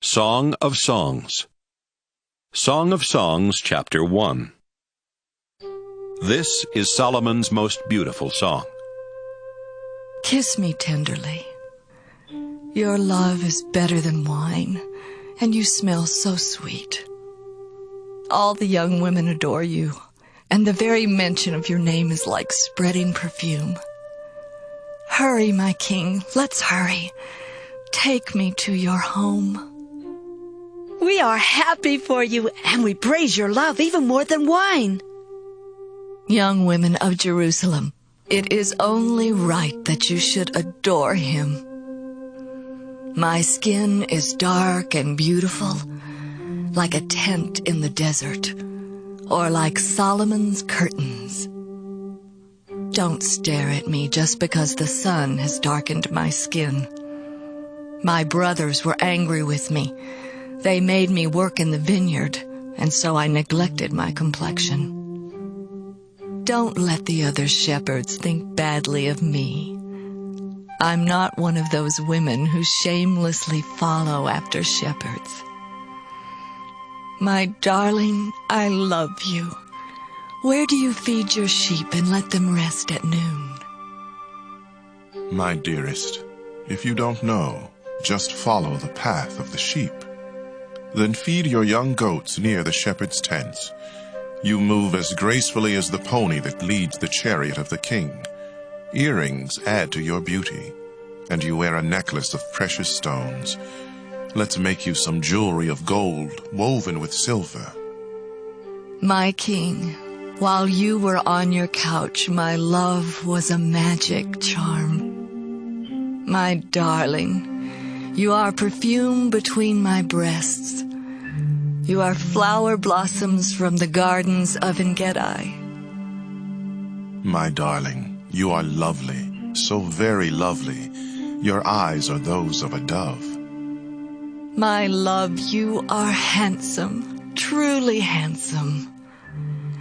Song of Songs. Song of Songs, Chapter 1. This is Solomon's most beautiful song. Kiss me tenderly. Your love is better than wine, and you smell so sweet. All the young women adore you, and the very mention of your name is like spreading perfume. Hurry, my king, let's hurry. Take me to your home. We are happy for you, and we praise your love even more than wine. Young women of Jerusalem, it is only right that you should adore him. My skin is dark and beautiful, like a tent in the desert, or like Solomon's curtains. Don't stare at me just because the sun has darkened my skin. My brothers were angry with me. They made me work in the vineyard, and so I neglected my complexion. Don't let the other shepherds think badly of me. I'm not one of those women who shamelessly follow after shepherds. My darling, I love you. Where do you feed your sheep and let them rest at noon? My dearest, if you don't know, just follow the path of the sheep. Then feed your young goats near the shepherd's tents. You move as gracefully as the pony that leads the chariot of the king. Earrings add to your beauty, and you wear a necklace of precious stones. Let's make you some jewelry of gold woven with silver. My king, while you were on your couch, my love was a magic charm. My darling, you are perfume between my breasts. You are flower blossoms from the gardens of En-gedi. My darling, you are lovely, so very lovely. Your eyes are those of a dove. My love, you are handsome, truly handsome.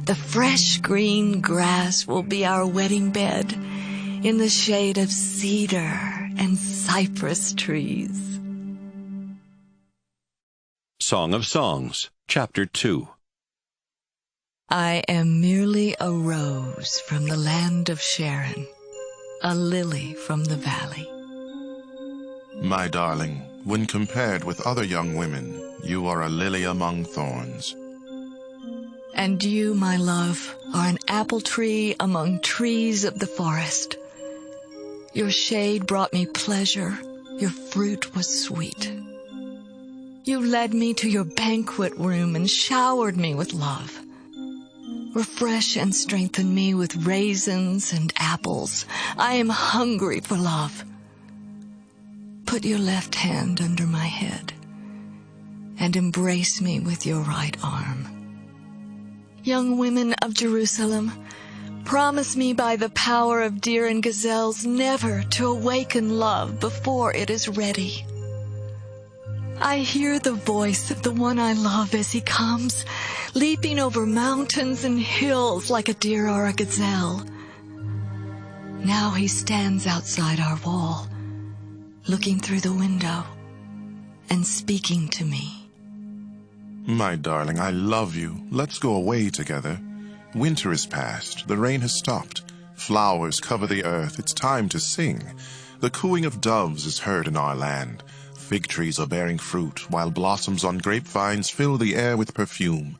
The fresh green grass will be our wedding bed in the shade of cedar and cypress trees. Song of Songs, Chapter 2. I am merely a rose from the land of Sharon, a lily from the valley. My darling, when compared with other young women, you are a lily among thorns. And you, my love, are an apple tree among trees of the forest. Your shade brought me pleasure, your fruit was sweet. You led me to your banquet room and showered me with love. Refresh and strengthen me with raisins and apples. I am hungry for love. Put your left hand under my head and embrace me with your right arm. Young women of Jerusalem, promise me by the power of deer and gazelles never to awaken love before it is ready. I hear the voice of the one I love as he comes, leaping over mountains and hills like a deer or a gazelle. Now he stands outside our wall, looking through the window and speaking to me. My darling, I love you. Let's go away together. Winter is past. The rain has stopped. Flowers cover the earth. It's time to sing. The cooing of doves is heard in our land. Fig trees are bearing fruit, while blossoms on grapevines fill the air with perfume.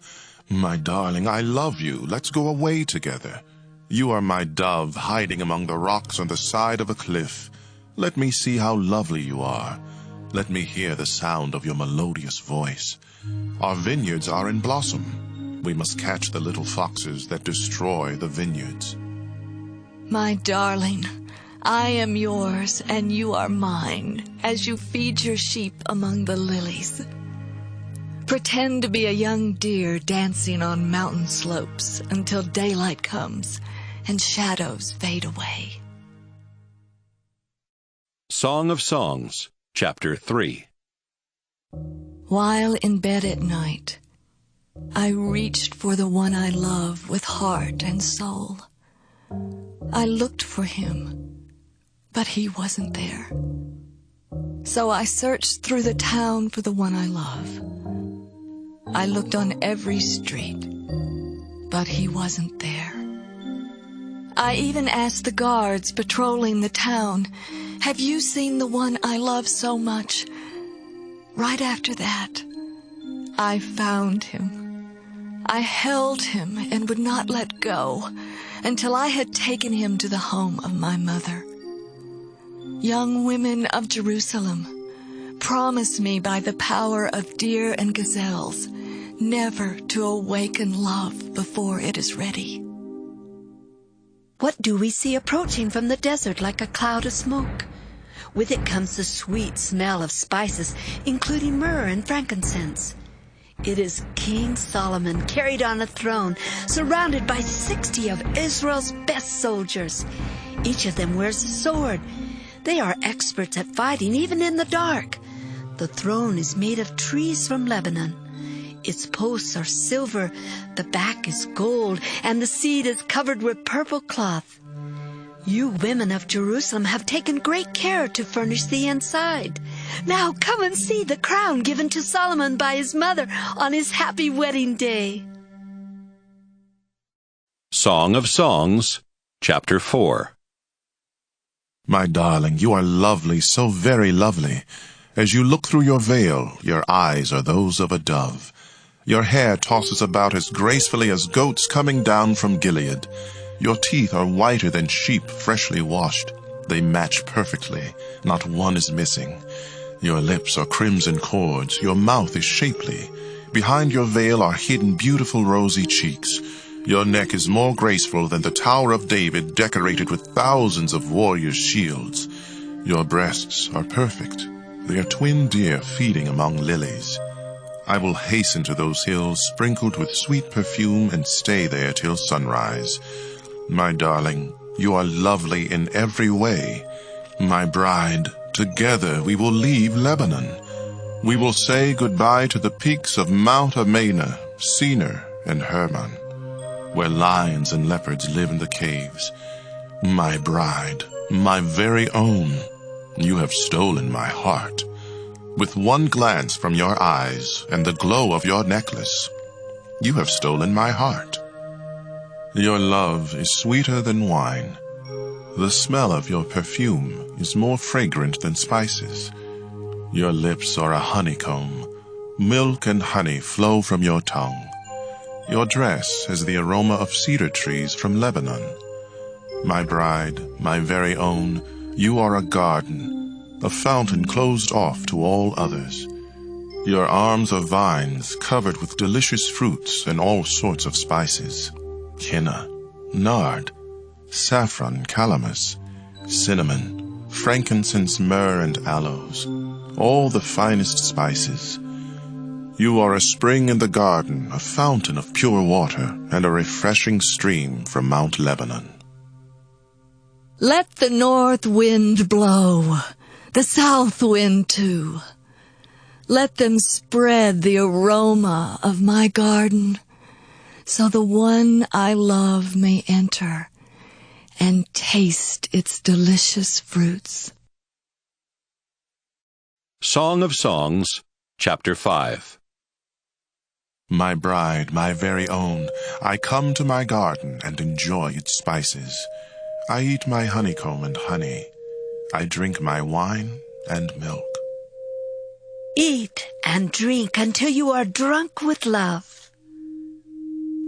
My darling, I love you. Let's go away together. You are my dove hiding among the rocks on the side of a cliff. Let me see how lovely you are. Let me hear the sound of your melodious voice. Our vineyards are in blossom. We must catch the little foxes that destroy the vineyards. My darling, I am yours and you are mine as you feed your sheep among the lilies. Pretend to be a young deer dancing on mountain slopes until daylight comes and shadows fade away. Song of Songs, Chapter 3. While in bed at night, I reached for the one I love with heart and soul. I looked for him, but he wasn't there. So I searched through the town for the one I love. I looked on every street, but he wasn't there. I even asked the guards patrolling the town, "Have you seen the one I love so much?" Right after that, I found him. I held him and would not let go until I had taken him to the home of my mother. Young women of Jerusalem, promise me by the power of deer and gazelles never to awaken love before it is ready. What do we see approaching from the desert like a cloud of smoke? With it comes the sweet smell of spices, including myrrh and frankincense. It is King Solomon carried on a throne, surrounded by 60 of Israel's best soldiers. Each of them wears a sword. They are experts at fighting, even in the dark. The throne is made of trees from Lebanon. Its posts are silver, the back is gold, and the seat is covered with purple cloth. You women of Jerusalem have taken great care to furnish the inside. Now come and see the crown given to Solomon by his mother on his happy wedding day. Song of Songs, Chapter 4. My darling, you are lovely, so very lovely. As you look through your veil, your eyes are those of a dove. Your hair tosses about as gracefully as goats coming down from Gilead. Your teeth are whiter than sheep freshly washed. They match perfectly. Not one is missing. Your lips are crimson cords. Your mouth is shapely. Behind your veil are hidden beautiful rosy cheeks. Your neck is more graceful than the Tower of David, decorated with thousands of warriors' shields. Your breasts are perfect. They are twin deer feeding among lilies. I will hasten to those hills sprinkled with sweet perfume and stay there till sunrise. My darling, you are lovely in every way. My bride, together we will leave Lebanon. We will say goodbye to the peaks of Mount Amana, Senir, and Hermon, where lions and leopards live in the caves. My bride, my very own, you have stolen my heart. With one glance from your eyes and the glow of your necklace, you have stolen my heart. Your love is sweeter than wine. The smell of your perfume is more fragrant than spices. Your lips are a honeycomb. Milk and honey flow from your tongue. Your dress has the aroma of cedar trees from Lebanon. My bride, my very own, you are a garden, a fountain closed off to all others. Your arms are vines covered with delicious fruits and all sorts of spices. Henna, nard, saffron, calamus, cinnamon, frankincense, myrrh, and aloes, all the finest spices. You are a spring in the garden, a fountain of pure water, and a refreshing stream from Mount Lebanon. Let the north wind blow, the south wind too. Let them spread the aroma of my garden, so the one I love may enter and taste its delicious fruits. Song of Songs, Chapter 5. My bride, my very own, I come to my garden and enjoy its spices. I eat my honeycomb and honey. I drink my wine and milk. Eat and drink until you are drunk with love.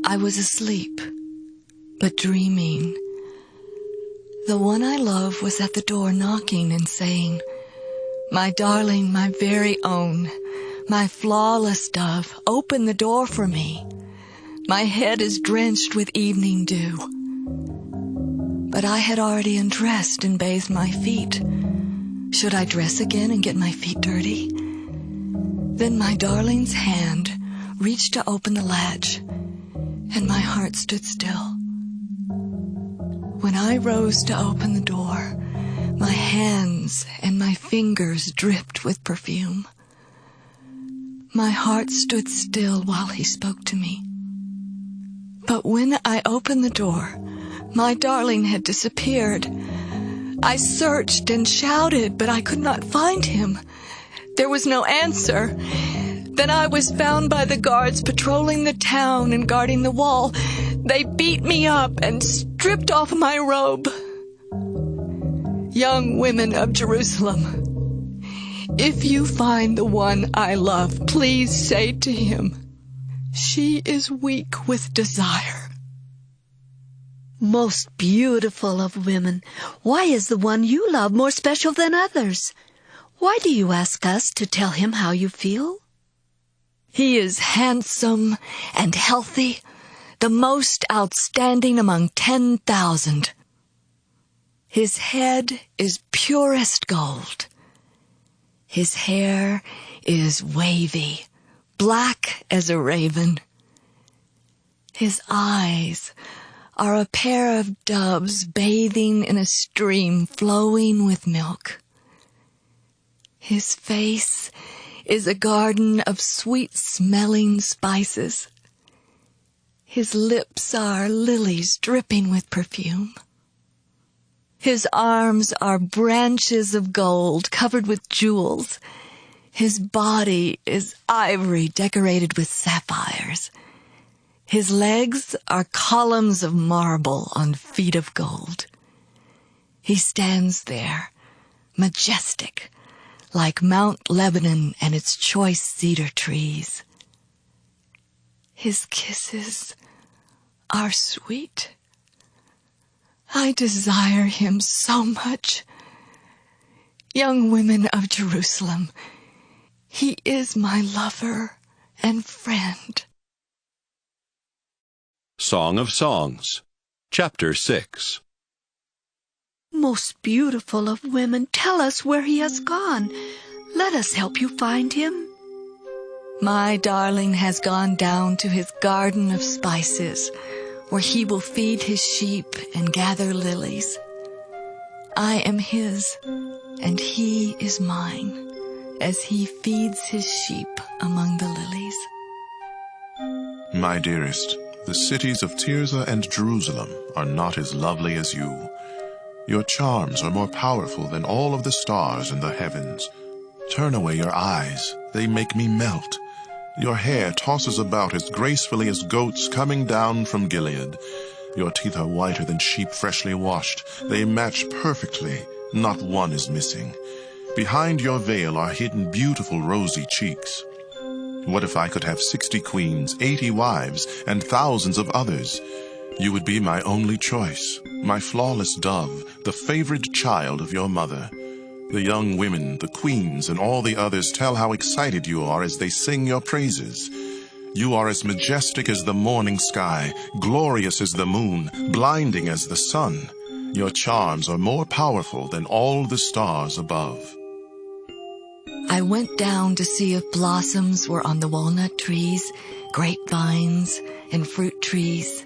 I was asleep, but dreaming. The one I love was at the door knocking and saying, "My darling, my very own, my flawless dove, open the door for me. My head is drenched with evening dew." But I had already undressed and bathed my feet. Should I dress again and get my feet dirty? Then my darling's hand reached to open the latch, and my heart stood still. When I rose to open the door, my hands and my fingers dripped with perfume. My heart stood still while he spoke to me. But when I opened the door, my darling had disappeared. I searched and shouted, but I could not find him. There was no answer. Then I was found by the guards patrolling the town and guarding the wall. They beat me up and stripped off my robe. Young women of Jerusalem, if you find the one I love, please say to him, she is weak with desire. Most beautiful of women, why is the one you love more special than others? Why do you ask us to tell him how you feel? He is handsome and healthy, the most outstanding among 10,000. His head is purest gold. His hair is wavy, black as a raven. His eyes are a pair of doves bathing in a stream flowing with milk. His face is a garden of sweet-smelling spices. His lips are lilies dripping with perfume. His arms are branches of gold covered with jewels. His body is ivory decorated with sapphires. His legs are columns of marble on feet of gold. He stands there, majestic, like Mount Lebanon and its choice cedar trees. His kisses are sweet. I desire him so much. Young women of Jerusalem, he is my lover and friend. Song of Songs, Chapter 6. Most beautiful of women, tell us where he has gone. Let us help you find him. My darling has gone down to his garden of spices, where he will feed his sheep and gather lilies. I am his, and he is mine, as he feeds his sheep among the lilies. My dearest, the cities of Tirzah and Jerusalem are not as lovely as you. Your charms are more powerful than all of the stars in the heavens. Turn away your eyes, they make me melt. Your hair tosses about as gracefully as goats coming down from Gilead. Your teeth are whiter than sheep freshly washed. They match perfectly, not one is missing. Behind your veil are hidden beautiful rosy cheeks. What if I could have 60 queens, 80 wives, and thousands of others? You would be my only choice, my flawless dove, the favorite child of your mother. The young women, the queens, and all the others tell how excited you are as they sing your praises. You are as majestic as the morning sky, glorious as the moon, blinding as the sun. Your charms are more powerful than all the stars above. I went down to see if blossoms were on the walnut trees, grapevines, and fruit trees.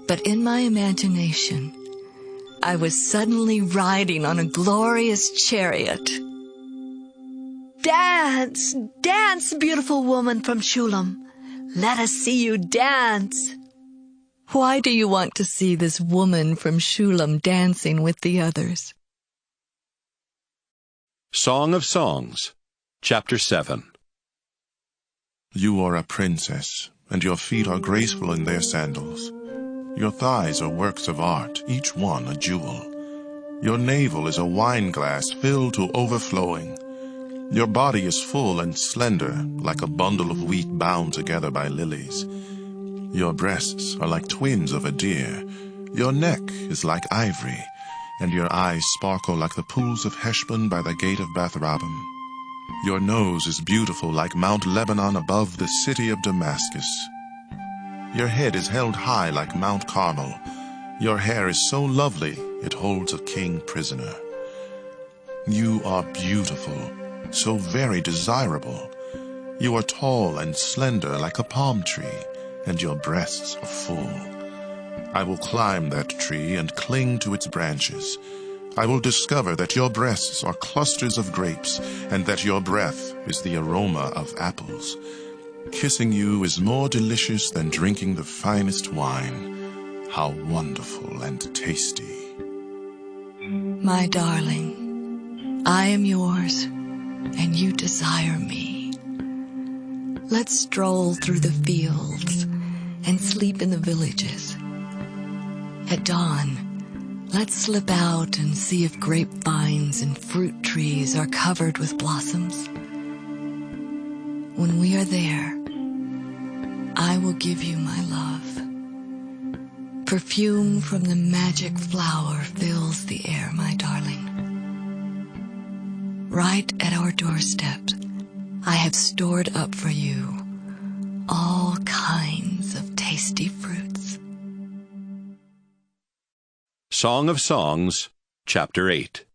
But in my imagination, I was suddenly riding on a glorious chariot. Dance, dance, beautiful woman from Shulam. Let us see you dance. Why do you want to see this woman from Shulam dancing with the others? Song of Songs, Chapter 7. You are a princess, and your feet are graceful in their sandals. Your thighs are works of art, each one a jewel. Your navel is a wineglass filled to overflowing. Your body is full and slender, like a bundle of wheat bound together by lilies. Your breasts are like twins of a deer. Your neck is like ivory, and your eyes sparkle like the pools of Heshbon by the gate of Bath-rabbim. Your nose is beautiful like Mount Lebanon above the city of Damascus. Your head is held high like Mount Carmel. Your hair is so lovely, it holds a king prisoner. You are beautiful, so very desirable. You are tall and slender like a palm tree, and your breasts are full. I will climb that tree and cling to its branches. I will discover that your breasts are clusters of grapes, and that your breath is the aroma of apples. Kissing you is more delicious than drinking the finest wine. How wonderful and tasty. My darling, I am yours, and you desire me. Let's stroll through the fields and sleep in the villages. At dawn, let's slip out and see if grapevines and fruit trees are covered with blossoms. When we are there, I will give you my love. Perfume from the magic flower fills the air, my darling. Right at our doorstep, I have stored up for you all kinds of tasty fruits. Song of Songs, Chapter 8.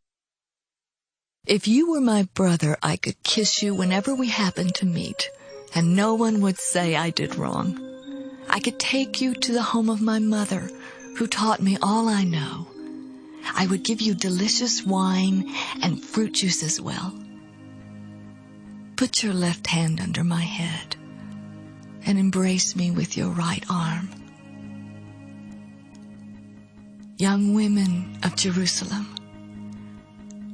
If you were my brother, I could kiss you whenever we happened to meet, and no one would say I did wrong. I could take you to the home of my mother, who taught me all I know. I would give you delicious wine and fruit juice as well. Put your left hand under my head and embrace me with your right arm. Young women of Jerusalem,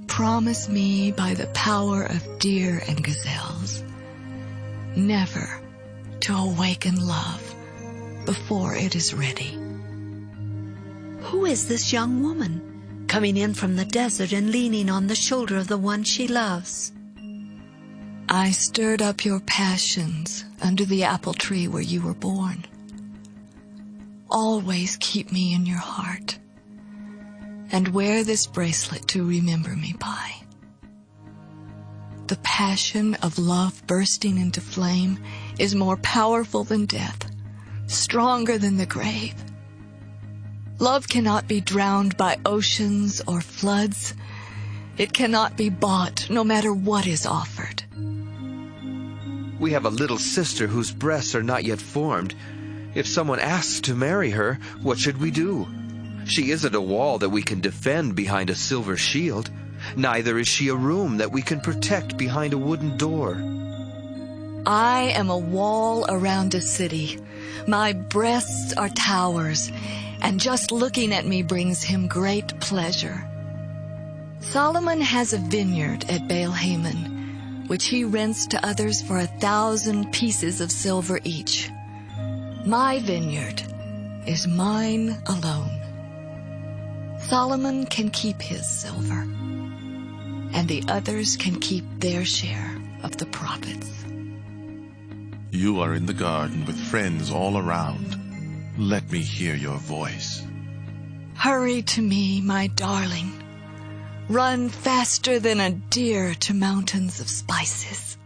promise me by the power of deer and gazelles never to awaken love before it is ready. Who is this young woman coming in from the desert and leaning on the shoulder of the one she loves? I stirred up your passions under the apple tree where you were born. Always keep me in your heart, and wear this bracelet to remember me by. The passion of love bursting into flame is more powerful than death, stronger than the grave. Love cannot be drowned by oceans or floods. It cannot be bought, no matter what is offered. We have a little sister whose breasts are not yet formed. If someone asks to marry her, what should we do? She isn't a wall that we can defend behind a silver shield. Neither is she a room that we can protect behind a wooden door. I am a wall around a city. My breasts are towers, and just looking at me brings him great pleasure. Solomon has a vineyard at Baal-Hamon, which he rents to others for 1,000 pieces of silver each. My vineyard is mine alone. Solomon can keep his silver, and the others can keep their share of the profits. You are in the garden with friends all around. Let me hear your voice. Hurry to me, my darling. Run faster than a deer to mountains of spices.